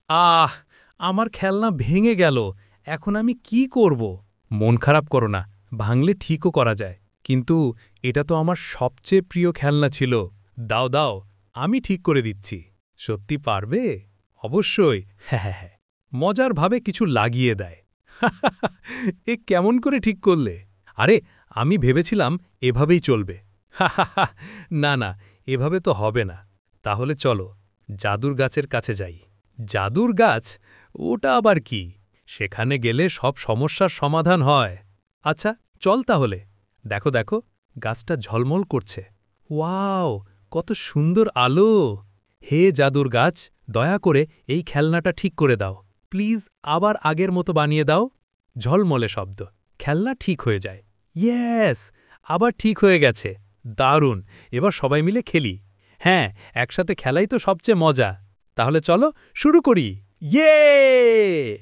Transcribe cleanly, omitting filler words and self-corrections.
আহ! আমার খেলনা ভেঙে গেল। এখন আমি কি করব? মন খারাপ করো না। ভাঙলে ঠিকও করা যায়। কিন্তু এটা তো আমার সবচেয়ে প্রিয় খেলনা ছিল। দাও, দাও। আমি ঠিক করে দিচ্ছি। সত্যি পারবে? অবশ্যই। হ্যাঁ, হ্যাঁ, হ্যাঁ। মজার ভাবে কিছু লাগিয়ে দেয়। এ কেমন করে ঠিক করলে? আরে, আমি ভেবেছিলাম এভাবেই চলবে। না, না, এভাবে তো হবে না। তাহলে চলো, জাদুর গাছের কাছে যাই। জাদুর গাছ? ওটা আবার কি? সেখানে গেলে সব সমস্যার সমাধান হয়। আচ্ছা, চল তাহলে। দেখো, দেখো, গাছটা ঝলমল করছে। ওয়াও! কত সুন্দর আলো! হে জাদুর গাছ, দয়া করে এই খেলনাটা ঠিক করে দাও। প্লিজ আবার আগের মতো বানিয়ে দাও। ঝলমলে শব্দ। খেলনা ঠিক হয়ে যায়। ইয়েস! আবার ঠিক হয়ে গেছে। দারুণ! এবার সবাই মিলে খেলি। হ্যাঁ, একসাথে খেলাই তো সবচেয়ে মজা। তাহলে চলো শুরু করি। ইয়ে!